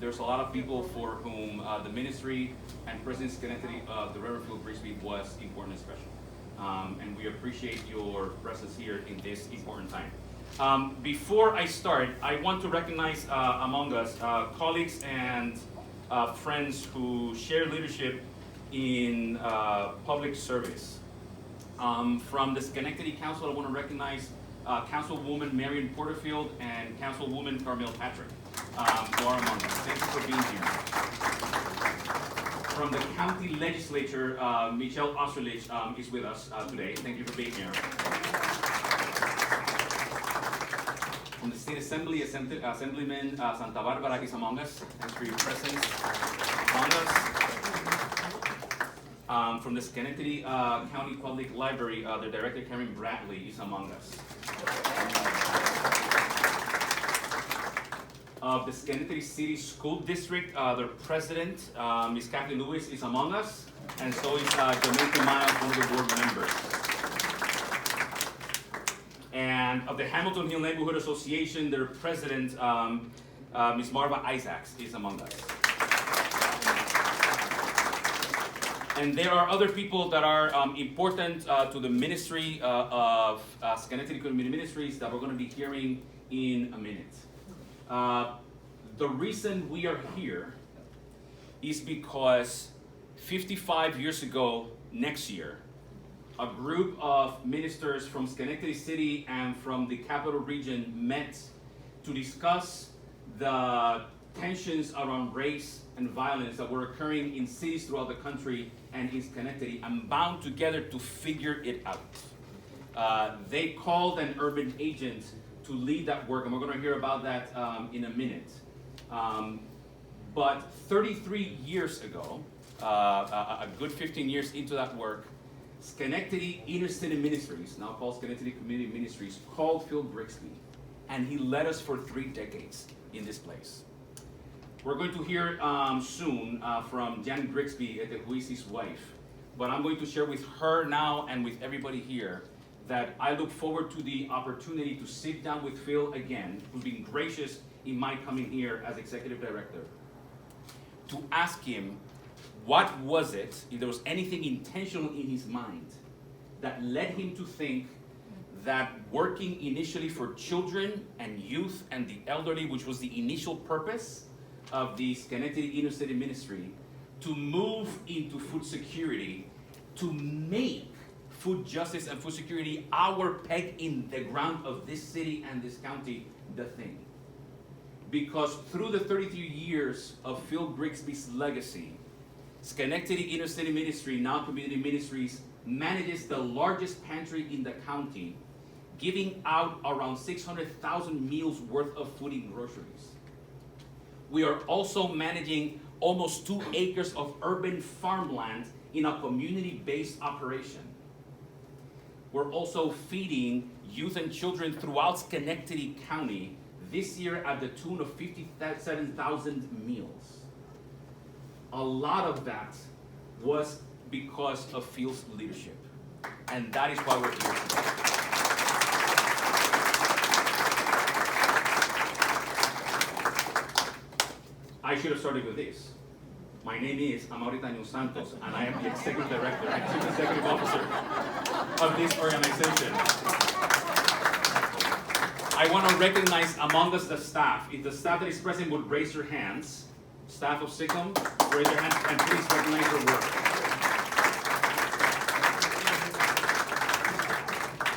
there's a lot of people for whom the ministry and President Schenectady, the Reverend Phillip Grigsby, was important and special. And we appreciate your presence here in this important time. Before I start, I want to recognize among us colleagues and friends who share leadership in public service. From the Schenectady Council, I want to recognize Councilwoman Marion Porterfield and Councilwoman Carmel Patrick, who are among us. Thank you for being here. From the County Legislature, Michelle Osterlich is with us today. Thank you for being here. From the State Assembly, Assemblyman Santa Barbara is among us. Thanks for your presence among us. From the Schenectady County Public Library, the Director Karen Bradley is among us. Of the Schenectady City School District, their President, Ms. Kathy Lewis, is among us, and so is Jamaica Miles, one of the board members. And of the Hamilton Hill Neighborhood Association, their President, Ms. Marva Isaacs, is among us. And there are other people that are important to the ministry of Schenectady Community Ministries that we're going to be hearing in a minute. The reason we are here is because 55 years ago, next year, a group of ministers from Schenectady City and from the Capital Region met to discuss the tensions around race and violence that were occurring in cities throughout the country and in Schenectady, and bound together to figure it out. They called an urban agent to lead that work, and we're going to hear about that in a minute. But 33 years ago, a good 15 years into that work, Schenectady Inner City Ministries, now called Schenectady Community Ministries, called Phil Grigsby, and he led us for 3 decades in this place. We're going to hear soon from Jan Grigsby, Etehuisi's wife, but I'm going to share with her now and with everybody here that I look forward to the opportunity to sit down with Phil again, who's been gracious in my coming here as executive director, to ask him what was it, if there was anything intentional in his mind, that led him to think that working initially for children and youth and the elderly, which was the initial purpose of the Schenectady Inner City Ministry, to move into food security, to make food justice and food security our peg in the ground of this city and this county, the thing. Because through the 33 years of Phil Grigsby's legacy, Schenectady Inner City Ministry, now Community Ministries, manages the largest pantry in the county, giving out around 600,000 meals worth of food in groceries. We are also managing almost 2 acres of urban farmland in a community-based operation. We're also feeding youth and children throughout Schenectady County this year at the tune of 57,000 meals. A lot of that was because of Phil's leadership, and that is why we're here today. I should have started with this. My name is Amauritano Santos, and I am the Executive Director and Chief Executive Officer of this organization. I want to recognize among us the staff. If the staff that is present would raise your hands, staff of SiCM, raise your hands and please recognize your work.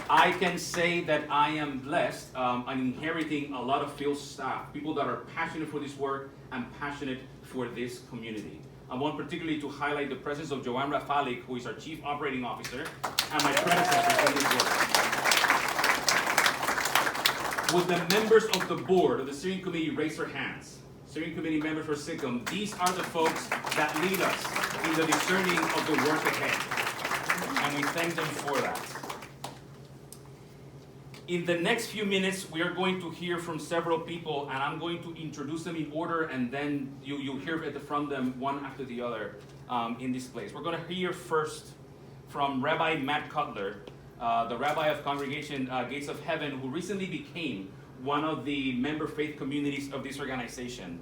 I can say that I am blessed in inheriting a lot of Phil's staff, people that are passionate for this work and passionate for this community. I want particularly to highlight the presence of Joanne Rafalik, who is our Chief Operating Officer, and my predecessor in this work. Would the members of the board of the steering committee raise their hands? Steering committee members for SiCM, these are the folks that lead us in the discerning of the work ahead. And we thank them for that. In the next few minutes, we are going to hear from several people, and I'm going to introduce them in order, and then you'll hear from them one after the other in this place. We're going to hear first from Rabbi Matt Cutler, the rabbi of Congregation Gates of Heaven, who recently became one of the member faith communities of this organization.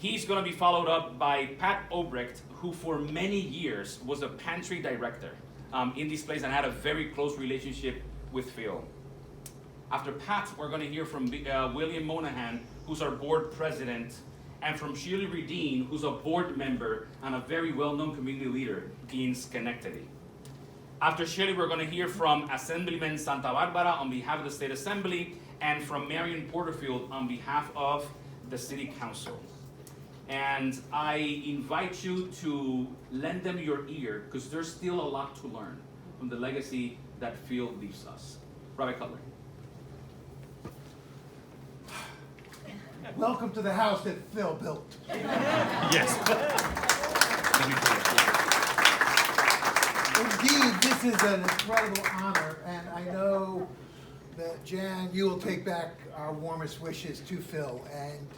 He's going to be followed up by Pat Obrecht, who for many years was a pantry director in this place and had a very close relationship with Phil. After Pat, we're going to hear from William Monahan, who's our board president, and from Shirley Redeen, who's a board member and a very well-known community leader in Schenectady. After Shirley, we're going to hear from Assemblyman Santa Barbara on behalf of the State Assembly, and from Marion Porterfield on behalf of the City Council. And I invite you to lend them your ear, because there's still a lot to learn from the legacy that Phil leaves us. Rabbi Cutler. Welcome to the house that Phil built. Yes. Indeed, this is an incredible honor, and I know that Jan, you will take back our warmest wishes to Phil, and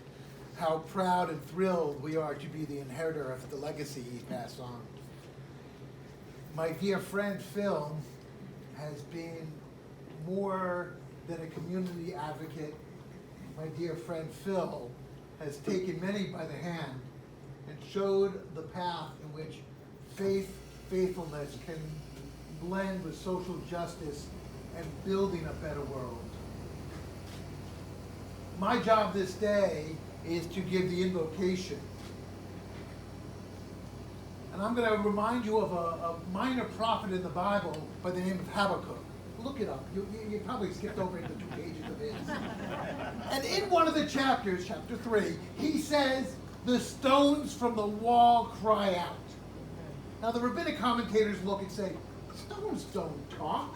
how proud and thrilled we are to be the inheritor of the legacy he passed on. My dear friend Phil has been more than a community advocate. My dear friend Phil has taken many by the hand and showed the path in which faithfulness can blend with social justice and building a better world. My job this day is to give the invocation. And I'm going to remind you of a minor prophet in the Bible by the name of Habakkuk. Look it up. You probably skipped over into 2 pages of his. And in one of the chapters, chapter 3, he says, the stones from the wall cry out. Now the rabbinic commentators look and say, stones don't talk.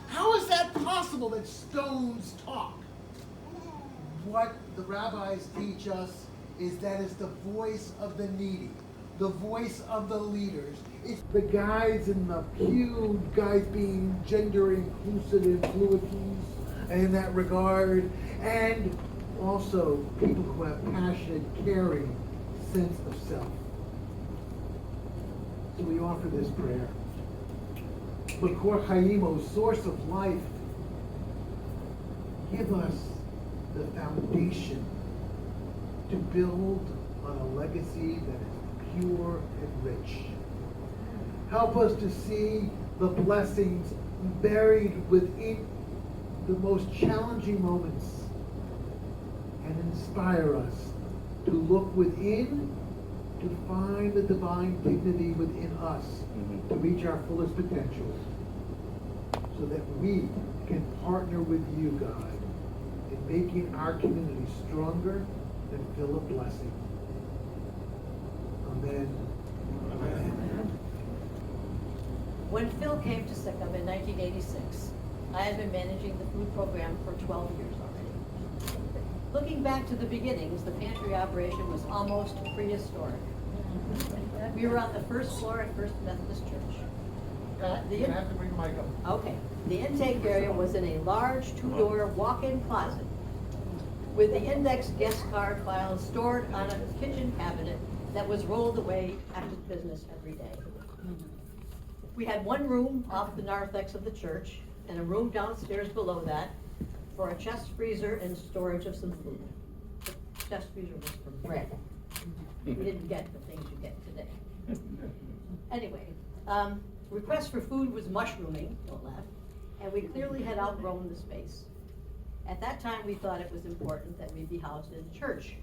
How is that possible that stones talk? What the rabbis teach us is that it's the voice of the needy, the voice of the leaders. It's the guys in the pew, guys being gender inclusive fluities in that regard, and also people who have passionate, caring sense of self. So we offer this prayer. Makor Chaim, O source of life, give us the foundation to build on a legacy that is pure and rich. Help us to see the blessings buried within the most challenging moments and inspire us to look within to find the divine dignity within us to reach our fullest potential so that we can partner with you, God, in making our community stronger and full of blessing. Amen. Amen. When Phil came to SiCM in 1986, I had been managing the food program for 12 years already. Looking back to the beginnings, the pantry operation was almost prehistoric. We were on the first floor at First Methodist Church. You have to bring the mic up. Okay. The intake area was in a large two-door walk-in closet with the index guest card files stored on a kitchen cabinet that was rolled away after business every day. We had one room off the narthex of the church and a room downstairs below that for a chest freezer and storage of some food. The chest freezer was for bread. We didn't get the things you get today. Anyway, request for food was mushrooming, don't laugh, and we clearly had outgrown the space. At that time, we thought it was important that we be housed in church.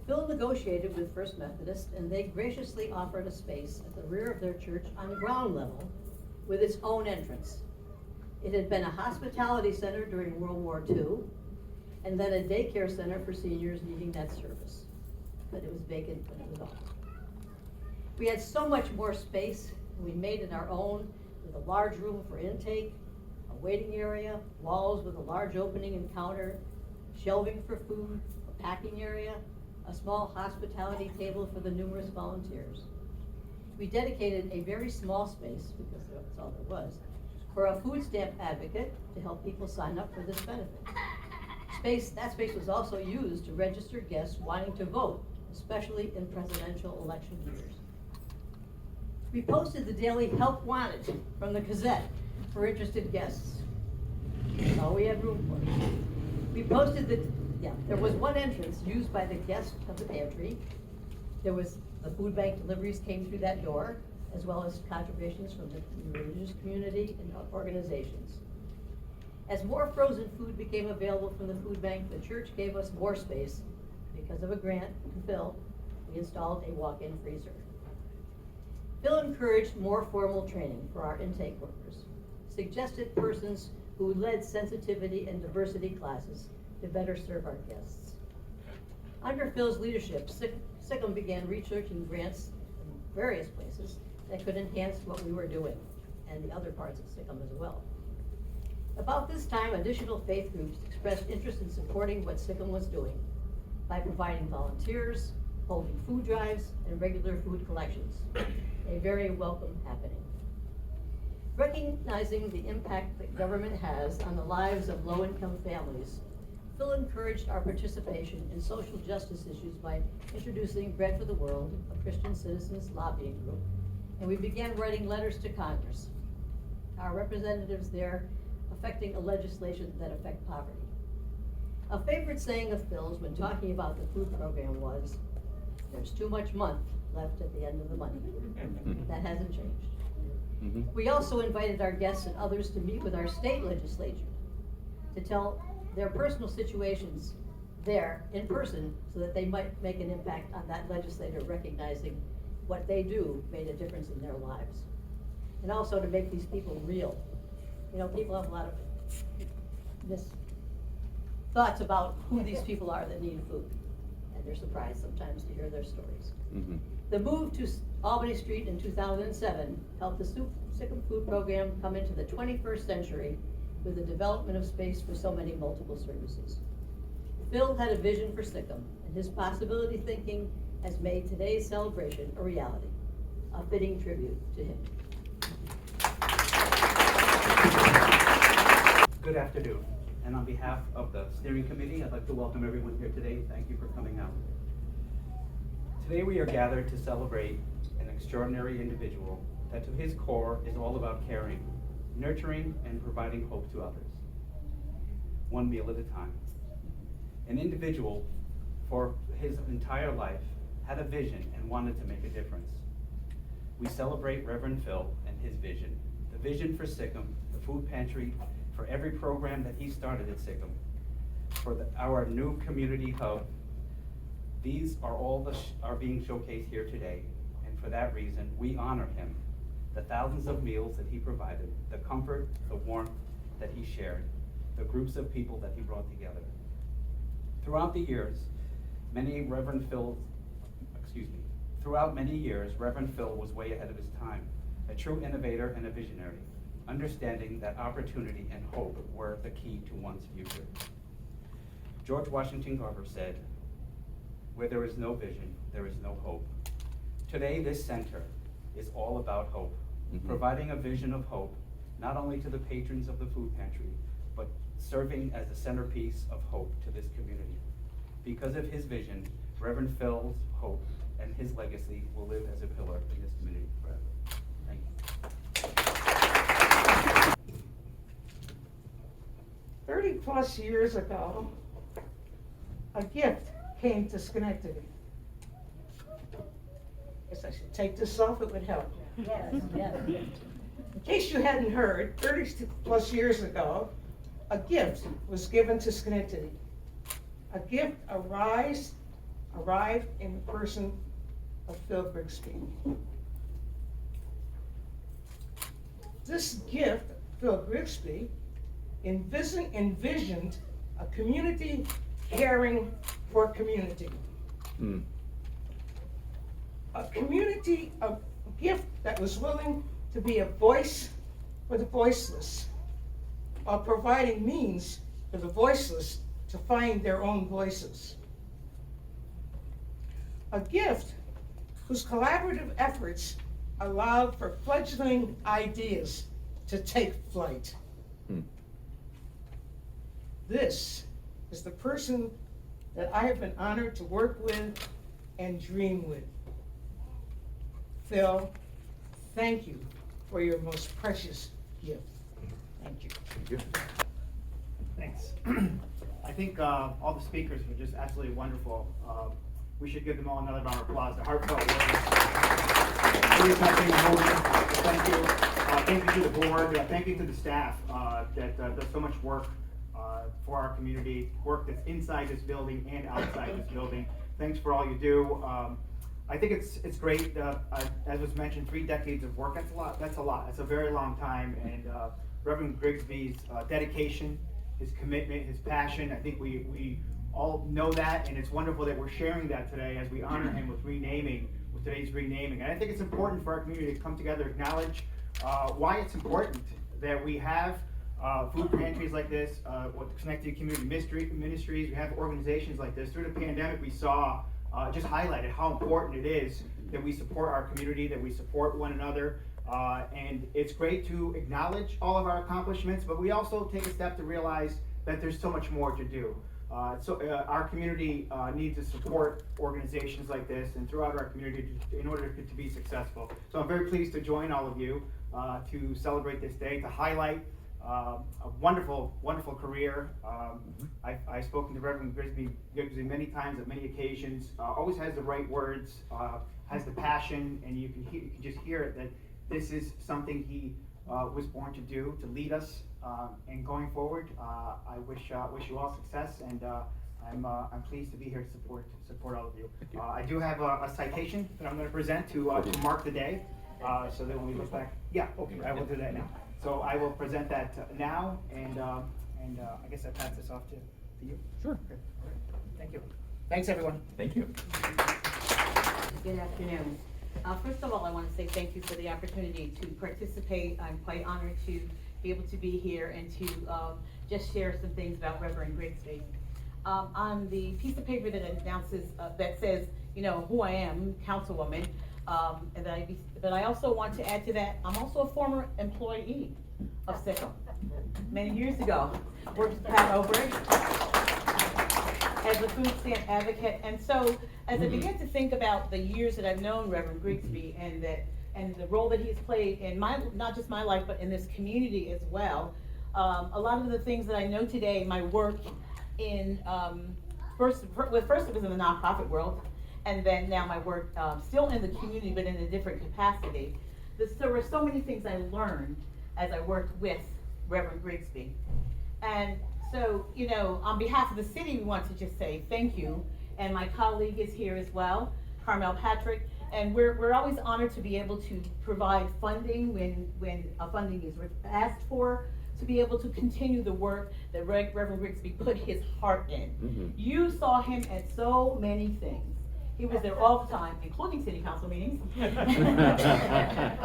Phil negotiated with First Methodist, and they graciously offered a space at the rear of their church on ground level with its own entrance. It had been a hospitality center during World War II, and then a daycare center for seniors needing that service. But it was vacant when it was open. We had so much more space, and we made it our own with a large room for intake, a waiting area, walls with a large opening and counter, shelving for food, a packing area, a small hospitality table for the numerous volunteers. We dedicated a very small space, because that's all there was, for a food stamp advocate to help people sign up for this benefit. That space was also used to register guests wanting to vote, especially in presidential election years. We posted the daily Help Wanted from the Gazette for interested guests. That's all we had room for. We posted the There was one entrance used by the guests of the pantry. There was, the food bank deliveries came through that door, as well as contributions from the religious community and organizations. As more frozen food became available from the food bank, the church gave us more space. Because of a grant from Phil, we installed a walk-in freezer. Phil encouraged more formal training for our intake workers, suggested persons who led sensitivity and diversity classes to better serve our guests. Under Phil's leadership, SiCM began researching grants in various places that could enhance what we were doing, and the other parts of SiCM as well. About this time, additional faith groups expressed interest in supporting what SiCM was doing by providing volunteers, holding food drives, and regular food collections. A very welcome happening. Recognizing the impact that government has on the lives of low-income families, Phil encouraged our participation in social justice issues by introducing Bread for the World, a Christian citizens lobbying group, and we began writing letters to Congress, our representatives there affecting a legislation that affect poverty. A favorite saying of Phil's when talking about the food program was, "There's too much month left at the end of the money." That hasn't changed. We also invited our guests and others to meet with our state legislature to tell their personal situations there in person so that they might make an impact on that legislator, recognizing what they do made a difference in their lives. And also to make these people real. You know, people have a lot of thoughts about who these people are that need food. And they're surprised sometimes to hear their stories. The move to Albany Street in 2007 helped the SiCM food program come into the 21st century with the development of space for so many multiple services. Phil had a vision for SiCM, and his possibility thinking has made today's celebration a reality, a fitting tribute to him. Good afternoon, and on behalf of the steering committee, I'd like to welcome everyone here today. Thank you for coming out. Today we are gathered to celebrate an extraordinary individual that to his core is all about caring, nurturing, and providing hope to others, one meal at a time. An individual for his entire life had a vision and wanted to make a difference. We celebrate Reverend Phil and his vision, the vision for SiCM, the food pantry, for every program that he started at SiCM, for our new community hub. These are all are being showcased here today, and for that reason, we honor him. The thousands of meals that he provided, the comfort, the warmth that he shared, the groups of people that he brought together. Throughout many years, Reverend Phil was way ahead of his time, a true innovator and a visionary, understanding that opportunity and hope were the key to one's future. George Washington Carver said, "Where there is no vision, there is no hope." Today, this center is all about hope, providing a vision of hope, not only to the patrons of the food pantry, but serving as the centerpiece of hope to this community. Because of his vision, Reverend Phil's hope and his legacy will live as a pillar in this community forever. Thank you. 30+ years ago, a gift came to Schenectady. Guess I should take this off, it would help. Yes, yes. In case you hadn't heard, 30+ years ago, a gift was given to Schenectady. A gift arrived in the person of Phil Grigsby. This gift, Phil Grigsby, envisioned a community caring for community. A community, a gift that was willing to be a voice for the voiceless, while providing means for the voiceless to find their own voices. A gift whose collaborative efforts allowed for fledgling ideas to take flight. This is the person that I have been honored to work with and dream with. Phil, thank you for your most precious gift. Thank you. Thank you. Thanks. I think all the speakers were just absolutely wonderful. We should give them all another round of applause. The heartfelt words. Really touching moment. Thank you. Thank you to the board. Thank you to the staff that does so much work for our community, work that's inside this building and outside this building. Thanks for all you do. I think it's great. As was mentioned, 3 decades of work. That's a lot. That's a lot. That's a very long time. And Reverend Grigsby's dedication, his commitment, his passion. I think we all know that, and it's wonderful that we're sharing that today as we honor him with today's renaming. And I think it's important for our community to come together, acknowledge why it's important that we have food pantries like this, with Schenectady Community Ministries. We have organizations like this. Through the pandemic, we saw just highlighted how important it is that we support our community, that we support one another. And it's great to acknowledge all of our accomplishments, but we also take a step to realize that there's so much more to do. Our community needs to support organizations like this and throughout our community in order to be successful. So I'm very pleased to join all of you to celebrate this day, to highlight a wonderful, wonderful career. I've spoken to Reverend Grigsby many times at many occasions. Always has the right words, has the passion, and you can just hear it that this is something he was born to do, to lead us. And going forward, I wish you all success, and I'm pleased to be here to support all of you. I do have a citation that I'm going to present to mark the day, so that when we look back, I will do that now. So I will present that now, and I guess I pass this off to you. Sure. Okay. All right. Thank you. Thanks, everyone. Thank you. Good afternoon. First of all, I want to say thank you for the opportunity to participate. I'm quite honored to be able to be here and to just share some things about Reverend Grigsby. On the piece of paper that announces, that says, who I am, councilwoman, but I also want to add to that, I'm also a former employee of SiCM. Many years ago, worked with Pat Oberg as a food stamp advocate. And so, as I began to think about the years that I've known Reverend Grigsby and the role that he's played in not just my life, but in this community as well, a lot of the things that I know today, my work in, first it was in the nonprofit world, and then now my work still in the community, but in a different capacity. There were so many things I learned as I worked with Reverend Grigsby. And so, on behalf of the city, we want to just say thank you. And my colleague is here as well, Carmel Patrick. And we're always honored to be able to provide funding when funding is asked for, to be able to continue the work that Reverend Grigsby put his heart in. Mm-hmm. You saw him at so many things. He was there all the time, including city council meetings,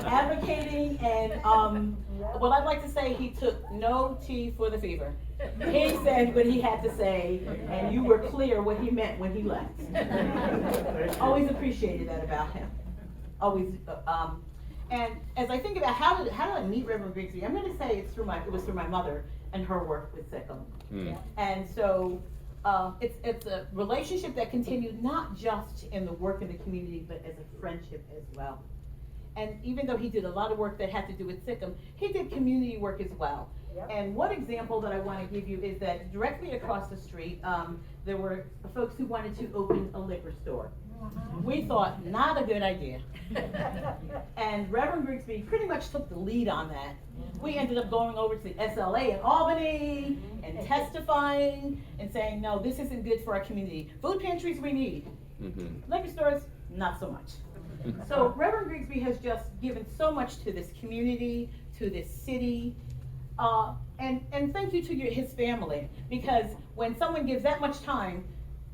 advocating, and what I'd like to say, he took no tea for the fever. He said what he had to say, and you were clear what he meant when he left. Always appreciated that about him. Always. And as I think about how did I meet Reverend Grigsby, I'm going to say it was through my mother and her work with SiCM. Mm. And so it's a relationship that continued not just in the work in the community, but as a friendship as well. And even though he did a lot of work that had to do with SiCM, he did community work as well. Yep. And one example that I want to give you is that directly across the street, there were folks who wanted to open a liquor store. We thought, not a good idea. And Reverend Grigsby pretty much took the lead on that. We ended up going over to the SLA in Albany and testifying and saying, no, this isn't good for our community. Food pantries we need. Liquor stores, not so much. So Reverend Grigsby has just given so much to this community, to this city, and thank you to his family, because when someone gives that much time,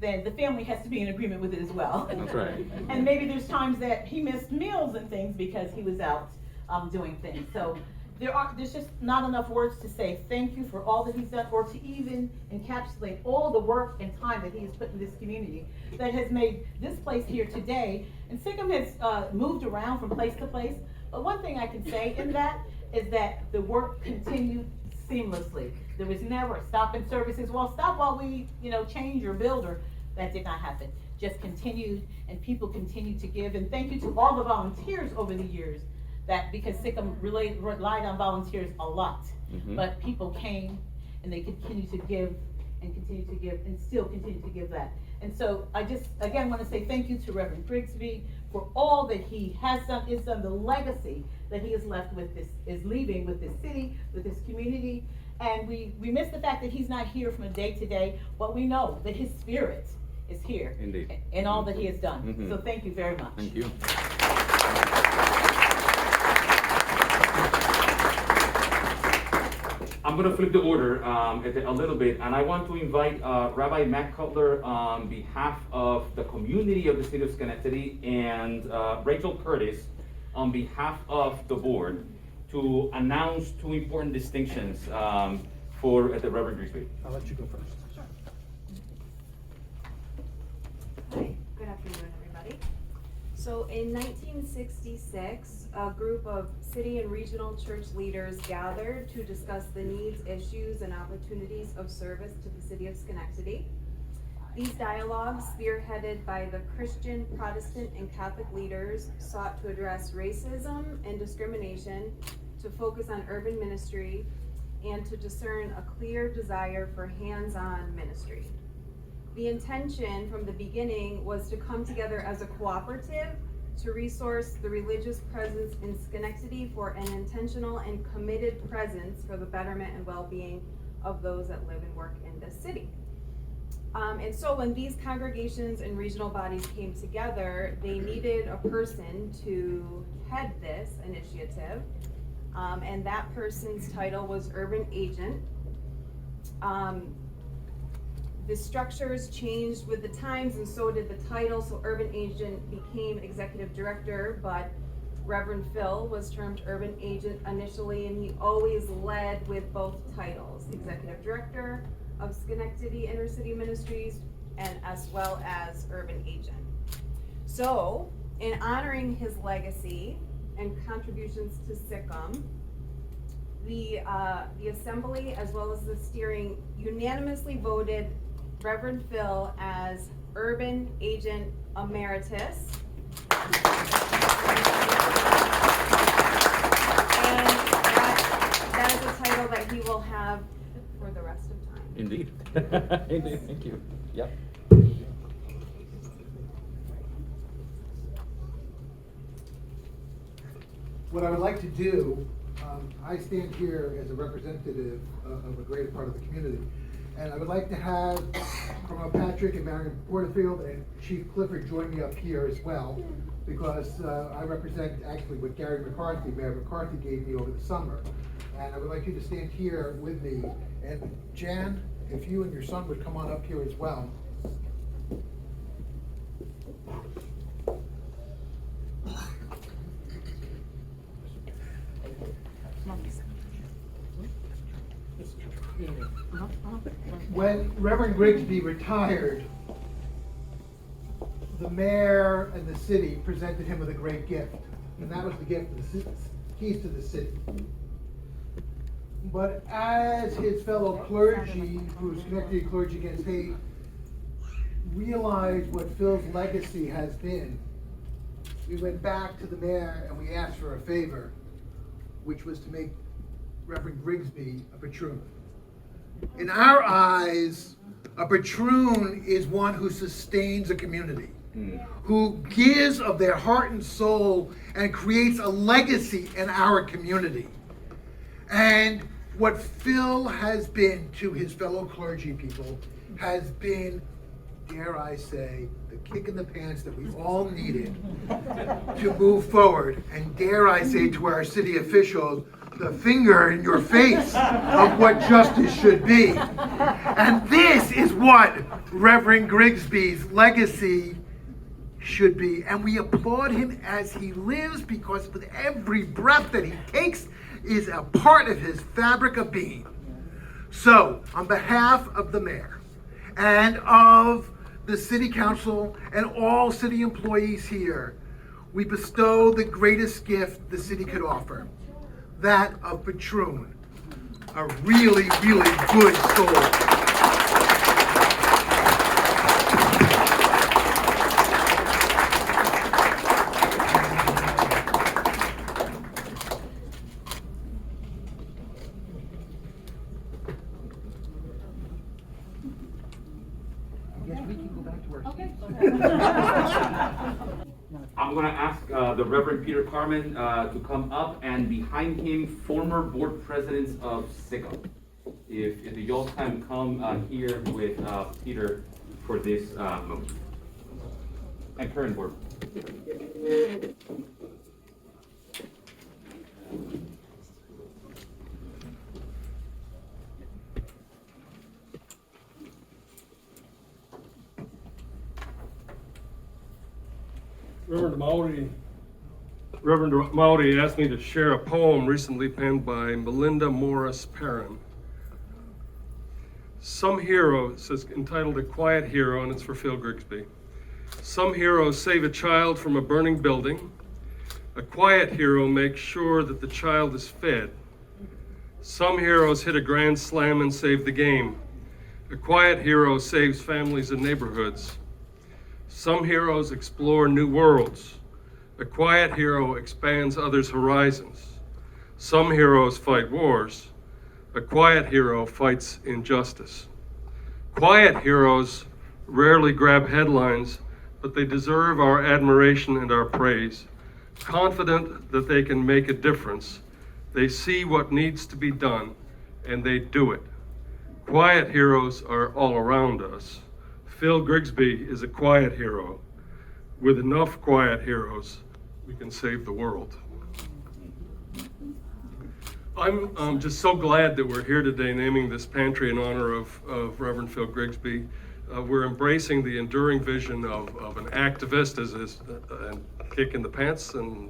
then the family has to be in agreement with it as well. That's right. And maybe there's times that he missed meals and things because he was out doing things. So there's just not enough words to say thank you for all that he's done, or to even encapsulate all the work and time that he has put in this community that has made this place here today. And SiCM has moved around from place to place, but one thing I can say in that is that the work continued seamlessly. There was never a stop in services. Well, stop while we, change or build, or that did not happen. Just continued, and people continued to give. And thank you to all the volunteers over the years, that because SiCM relied on volunteers a lot, but people came and they continued to give and continue to give, and still continue to give that. And so I just, again, want to say thank you to Reverend Grigsby for all that he has done, is done, the legacy that he has left with this, is leaving with this city, with this community. And we miss the fact that he's not here from a day to day, but we know that his spirit is here. Indeed. In all that he has done. Mhm. So thank you very much. Thank you. I'm going to flip the order a little bit, and I want to invite Rabbi Matt Cutler on behalf of the community of the city of Schenectady and Rachel Curtis on behalf of the board to announce two important distinctions for the Reverend Grigsby. I'll let you go first. Hi, good afternoon, everybody. So in 1966, a group of city and regional church leaders gathered to discuss the needs, issues, and opportunities of service to the city of Schenectady. These dialogues, spearheaded by the Christian, Protestant, and Catholic leaders, sought to address racism and discrimination, to focus on urban ministry, and to discern a clear desire for hands-on ministry. The intention from the beginning was to come together as a cooperative to resource the religious presence in Schenectady for an intentional and committed presence for the betterment and well-being of those that live and work in this city. And so when these congregations and regional bodies came together, they needed a person to head this initiative. And that person's title was Urban Agent. The structures changed with the times, and so did the title. So Urban Agent became Executive Director, but Reverend Phil was termed Urban Agent initially, and he always led with both titles, Executive Director of Schenectady Inner City Ministries, and as well as Urban Agent. So, in honoring his legacy and contributions to SiCM, the Assembly as well as the steering unanimously voted Reverend Phil as Urban Agent Emeritus. And that is a title that he will have for the rest of time. Indeed. Indeed. Thank you. Yep. What I would like to do, I stand here as a representative of a great part of the community. And I would like to have Colonel Patrick and Marion Porterfield and Chief Clifford join me up here as well, because I represent actually what Mayor McCarthy gave me over the summer. And I would like you to stand here with me. And Jan, if you and your son would come on up here as well. When Reverend Grigsby retired, the mayor and the city presented him with a great gift, and that was the gift of the keys to the city. But as his fellow clergy, who's Schenectady Clergy Against Hate, realized what Phil's legacy has been, we went back to the mayor and we asked for a favor, which was to make Reverend Grigsby a patroon. In our eyes, a patroon is one who sustains a community, who gives of their heart and soul and creates a legacy in our community. And what Phil has been to his fellow clergy people has been, dare I say, the kick in the pants that we all needed to move forward. And dare I say to our city officials, the finger in your face of what justice should be. And this is what Reverend Grigsby's legacy should be. And we applaud him as he lives, because with every breath that he takes is a part of his fabric of being. So, on behalf of the mayor and of the city council and all city employees here, we bestow the greatest gift the city could offer, that of patroon, a really, really good soul. like to wear Okay. heels. I'm gonna ask the Reverend Peter Carmen to come up, and behind him, former board presidents of SiCM. If y'all can come here with Peter for this motion. And current board. Reverend Maudi asked me to share a poem recently penned by Melinda Morris Perrin. Some hero, it says, entitled A Quiet Hero, and it's for Phil Grigsby. Some heroes save a child from a burning building. A quiet hero makes sure that the child is fed. Some heroes hit a grand slam and save the game. A quiet hero saves families and neighborhoods. Some heroes explore new worlds. A quiet hero expands others' horizons. Some heroes fight wars. A quiet hero fights injustice. Quiet heroes rarely grab headlines, but they deserve our admiration and our praise. Confident that they can make a difference, they see what needs to be done, and they do it. Quiet heroes are all around us. Phil Grigsby is a quiet hero. With enough quiet heroes, we can save the world. I'm just so glad that we're here today naming this pantry in honor of Reverend Phil Grigsby. We're embracing the enduring vision of an activist as a kick in the pants and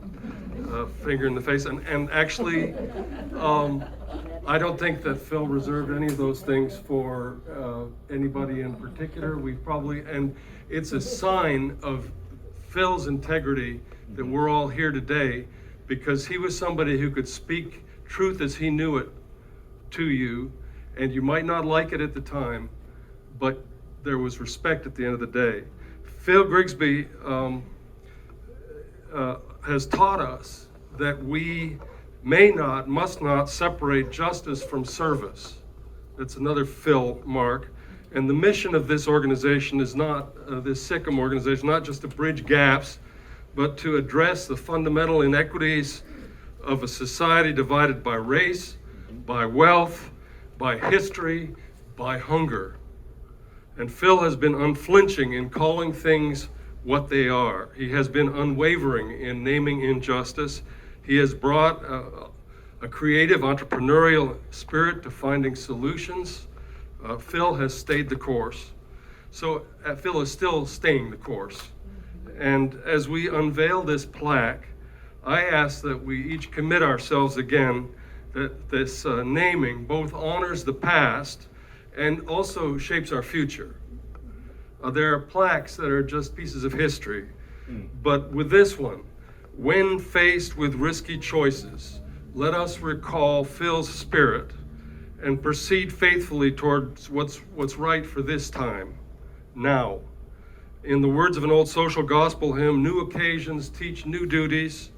a finger in the face. And actually, I don't think that Phil reserved any of those things for anybody in particular. And it's a sign of Phil's integrity that we're all here today, because he was somebody who could speak truth as he knew it to you, and you might not like it at the time, but there was respect at the end of the day. Phil Grigsby has taught us that we must not separate justice from service. That's another Phil mark. And the mission of this organization is not, this SiCM organization, not just to bridge gaps, but to address the fundamental inequities of a society divided by race, by wealth, by history, by hunger. And Phil has been unflinching in calling things what they are. He has been unwavering in naming injustice. He has brought a creative entrepreneurial spirit to finding solutions. Phil has stayed the course. So Phil is still staying the course. And as we unveil this plaque, I ask that we each commit ourselves again that this naming both honors the past and also shapes our future. There are plaques that are just pieces of history, but with this one, when faced with risky choices, let us recall Phil's spirit and proceed faithfully towards what's right for this time, now. In the words of an old social gospel hymn, new occasions teach new duties.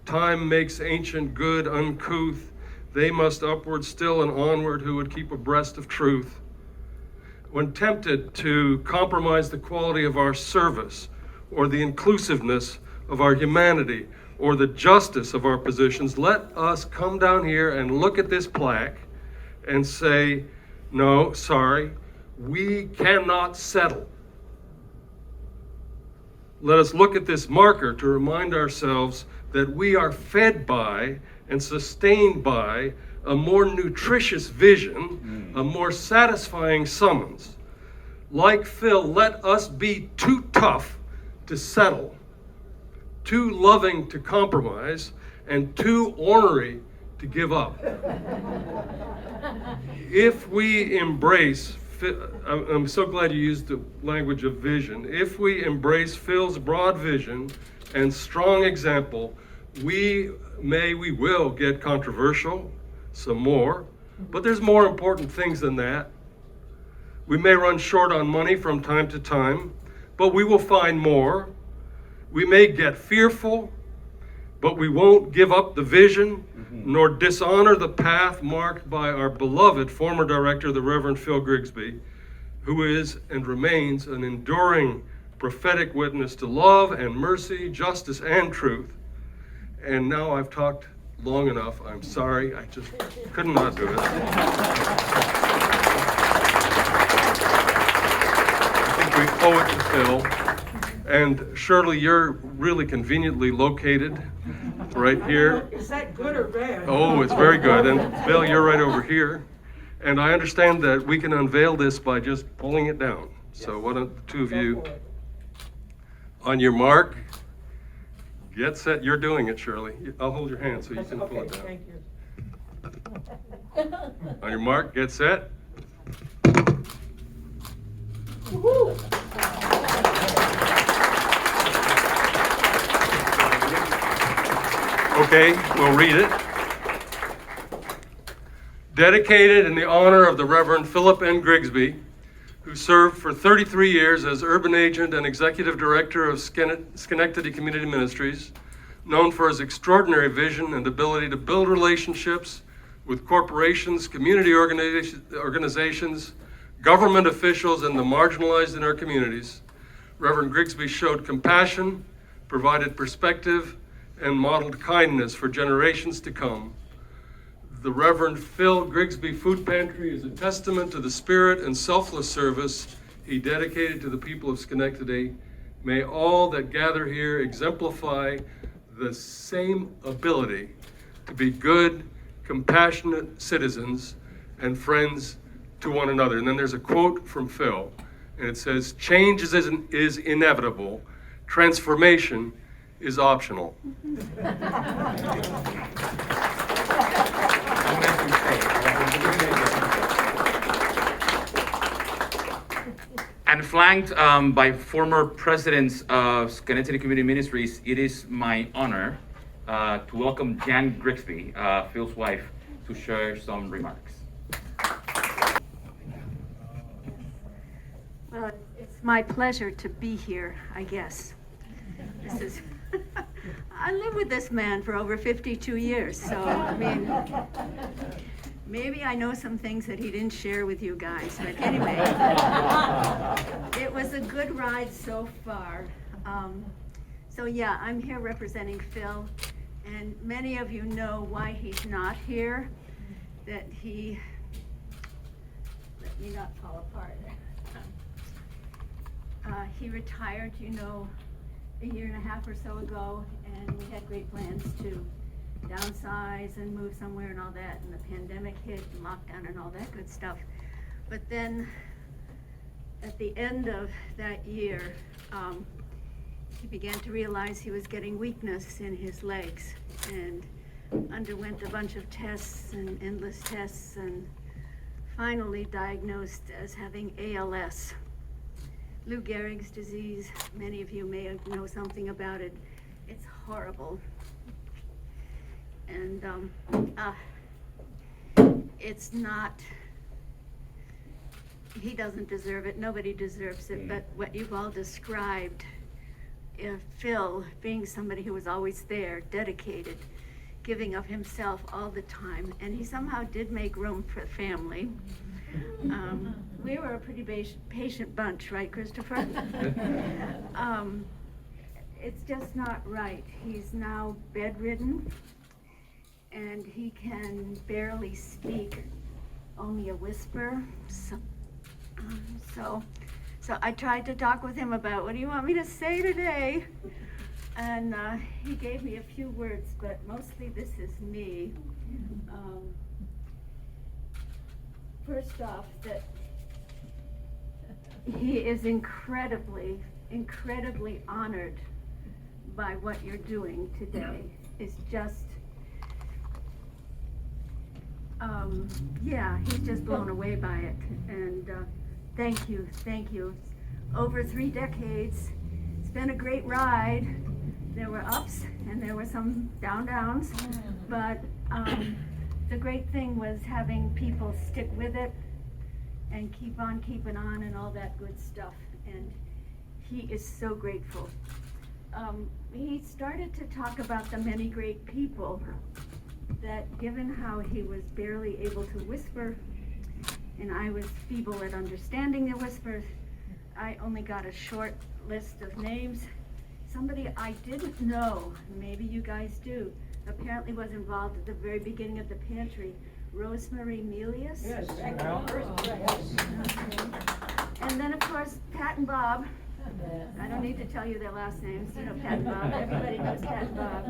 Time makes ancient good uncouth. They must upward still and onward who would keep abreast of truth. When tempted to compromise the quality of our service or the inclusiveness of our humanity or the justice of our positions, let us come down here and look at this plaque and say, no, sorry, we cannot settle. Let us look at this marker to remind ourselves that we are fed by and sustained by a more nutritious vision, a more satisfying summons. Like Phil, let us be too tough to settle, too loving to compromise, and too ornery to give up. If we embrace, I'm so glad you used the language of vision. If we embrace Phil's broad vision and strong example, we will get controversial, some more, but there's more important things than that. We may run short on money from time to time, but we will find more. We may get fearful, but we won't give up the vision, nor dishonor the path marked by our beloved former director, the Reverend Phil Grigsby, who is and remains an enduring prophetic witness to love and mercy, justice and truth. And now I've talked long enough. I'm sorry, I just could not do it. I think we owe it to Phil. And Shirley, you're really conveniently located right here. Is that good or bad? Oh, it's very good. And Bill, you're right over here. And I understand that we can unveil this by just pulling it down. So why don't the two of you, on your mark, get set. You're doing it, Shirley. I'll hold your hand so you can pull it down. Thank you. On your mark, get set. Okay, we'll read it. Dedicated in the honor of the Reverend Phillip N. Grigsby, who served for 33 years as urban agent and executive director of Schenectady Community Ministries, known for his extraordinary vision and ability to build relationships with corporations, community organizations, government officials, and the marginalized in our communities. Reverend Grigsby showed compassion, provided perspective, and modeled kindness for generations to come. The Reverend Phil Grigsby Food Pantry is a testament to the spirit and selfless service he dedicated to the people of Schenectady. May all that gather here exemplify the same ability to be good, compassionate citizens and friends to one another. And then there's a quote from Phil, and it says, "Change is inevitable, transformation is optional." And flanked by former presidents of Schenectady Community Ministries, it is my honor to welcome Jan Grigsby, Phil's wife, to share some remarks. Well, it's my pleasure to be here, I guess. This is, I lived with this man for over 52 years, so, I mean, maybe I know some things that he didn't share with you guys, but anyway, it was a good ride so far. So yeah, I'm here representing Phil, and many of you know why he's not here, that he, let me not fall apart. He retired, you know, a year and a half or so ago, and we had great plans to downsize and move somewhere and all that, and the pandemic hit and lockdown and all that good stuff. But then at the end of that year, he began to realize he was getting weakness in his legs and underwent a bunch of tests and endless tests, and finally diagnosed as having ALS. Lou Gehrig's disease. Many of you may know something about it. It's horrible. And it's not, he doesn't deserve it, nobody deserves it, but what you've all described, Phil being somebody who was always there, dedicated, giving of himself all the time, and he somehow did make room for family. We were a pretty patient bunch, right, Christopher? It's just not right. He's now bedridden, and he can barely speak, only a whisper. So I tried to talk with him about, what do you want me to say today? And he gave me a few words, but mostly this is me. First off, that he is incredibly, incredibly honored by what you're doing today. It's just, yeah, he's just blown away by it. And thank you, thank you. Over 3 decades, it's been a great ride. There were ups and there were some downs, but the great thing was having people stick with it and keep on keeping on and all that good stuff. And he is so grateful. He started to talk about the many great people that, given how he was barely able to whisper and I was feeble at understanding the whisper. I only got a short list of names. Somebody I didn't know, maybe you guys do, apparently was involved at the very beginning of the pantry, Rosemary Melius. Yes. And then, of course, Pat and Bob. I don't need to tell you their last names, you know Pat and Bob, everybody knows Pat and Bob.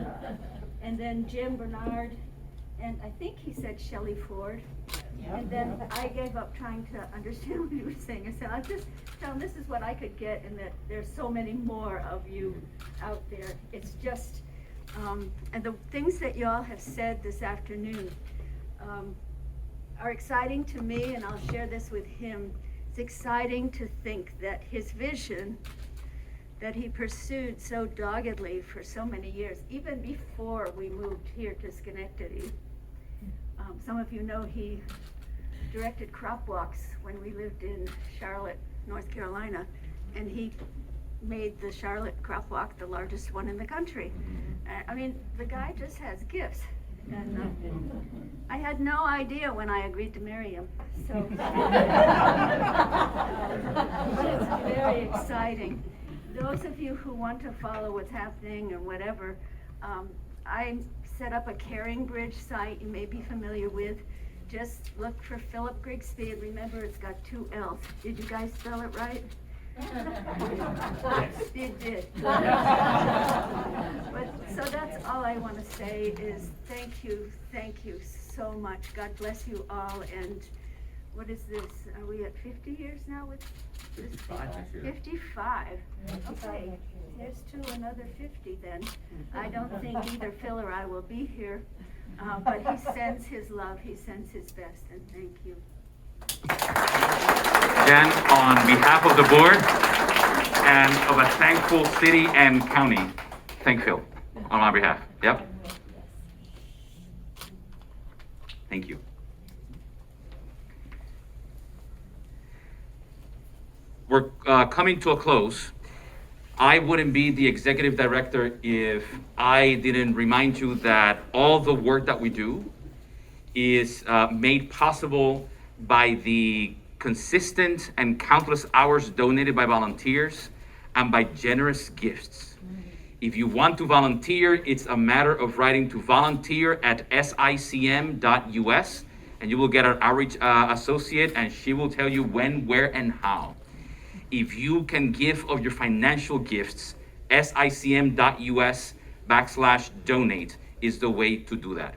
And then Jim Bernard, and I think he said Shelley Ford. And then I gave up trying to understand what he was saying. I said, I'll just tell him this is what I could get, and that there's so many more of you out there. It's just, and the things that y'all have said this afternoon are exciting to me, and I'll share this with him. It's exciting to think that his vision that he pursued so doggedly for so many years, even before we moved here to Schenectady. Some of you know he directed crop walks when we lived in Charlotte, North Carolina, and he made the Charlotte crop walk the largest one in the country. I mean, the guy just has gifts. And I had no idea when I agreed to marry him, so. But it's very exciting. Those of you who want to follow what's happening and whatever, I set up a Caring Bridge site you may be familiar with. Just look for Phillip Grigsby, and remember it's got 2 L's. Did you guys spell it right? You did. But so that's all I want to say is thank you so much. God bless you all. And what is this? Are we at 50 years now with this? 55. Okay, here's to another 50 then. I don't think either Phil or I will be here, but he sends his love, he sends his best, and thank you. Jen, on behalf of the board and of a thankful city and county, thank Phil on my behalf. Yep. Thank you. We're coming to a close. I wouldn't be the executive director if I didn't remind you that all the work that we do is made possible by the consistent and countless hours donated by volunteers and by generous gifts. If you want to volunteer, it's a matter of writing to volunteer@SiCM.us, and you will get our outreach associate, and she will tell you when, where, and how. If you can give of your financial gifts, SiCM.us/donate is the way to do that.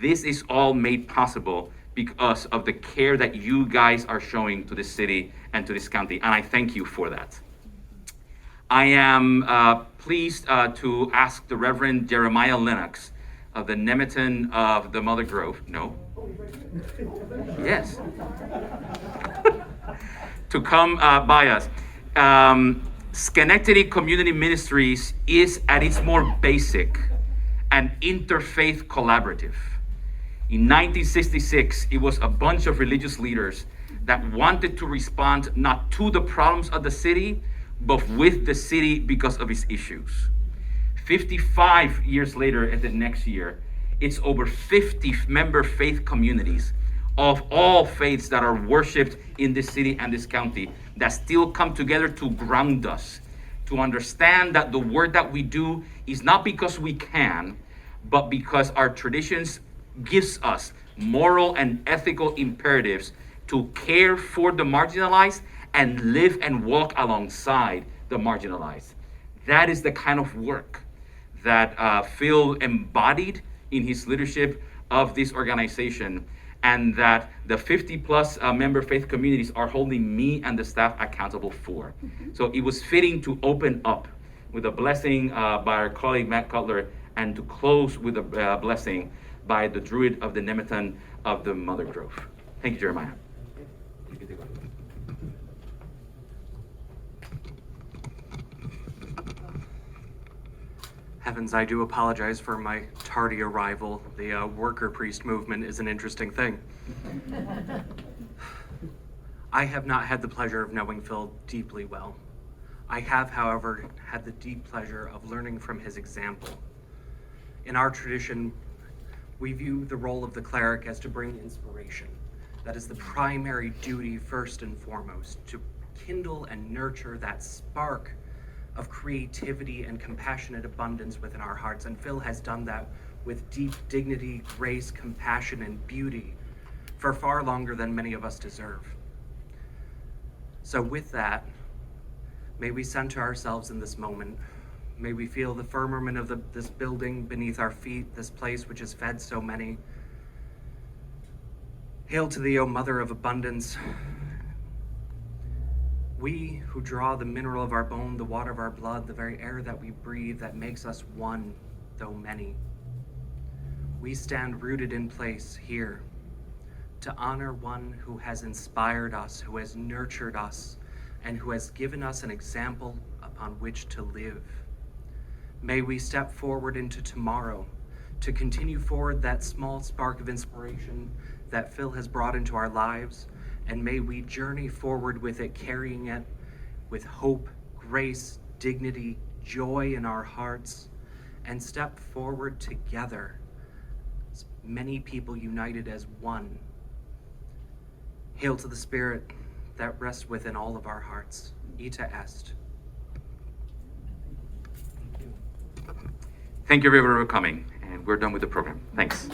This is all made possible because of the care that you guys are showing to this city and to this county, and I thank you for that. I am pleased to ask the Reverend Jeremiah Lennox of the Nemeton of the Mother Grove, no? Yes. To come by us. Schenectady Community Ministries is at its more basic an interfaith collaborative. In 1966, it was a bunch of religious leaders that wanted to respond not to the problems of the city, but with the city because of its issues. 55 years later, at the next year, it's over 50 member faith communities of all faiths that are worshiped in this city and this county that still come together to ground us, to understand that the work that we do is not because we can, but because our traditions gives us moral and ethical imperatives to care for the marginalized and live and walk alongside the marginalized. That is the kind of work that Phil embodied in his leadership of this organization, and that the 50+ member faith communities are holding me and the staff accountable for. So it was fitting to open up with a blessing by our colleague Matt Cutler, and to close with a blessing by the Druid of the Nemeton of the Mother Grove. Thank you, Jeremiah. Heavens, I do apologize for my tardy arrival. The worker priest movement is an interesting thing. I have not had the pleasure of knowing Phil deeply well. I have, however, had the deep pleasure of learning from his example. In our tradition, we view the role of the cleric as to bring inspiration, That is the primary duty first and foremost, to kindle and nurture that spark of creativity and compassionate abundance within our hearts. And Phil has done that with deep dignity, grace, compassion, and beauty for far longer than many of us deserve. So with that, may we center ourselves in this moment. May we feel the firmament of this building beneath our feet, this place which has fed so many. Hail to thee, O Mother of Abundance. We who draw the mineral of our bone, the water of our blood, the very air that we breathe, that makes us one, though many. We stand rooted in place here to honor one who has inspired us, who has nurtured us, and who has given us an example upon which to live. May we step forward into tomorrow to continue forward that small spark of inspiration that Phil has brought into our lives, and may we journey forward with it, carrying it with hope, grace, dignity, joy in our hearts, and step forward together, as many people united as one. Hail to the Spirit that rests within all of our hearts. Ita est. Thank you everyone for coming, and we're done with the program. Thanks.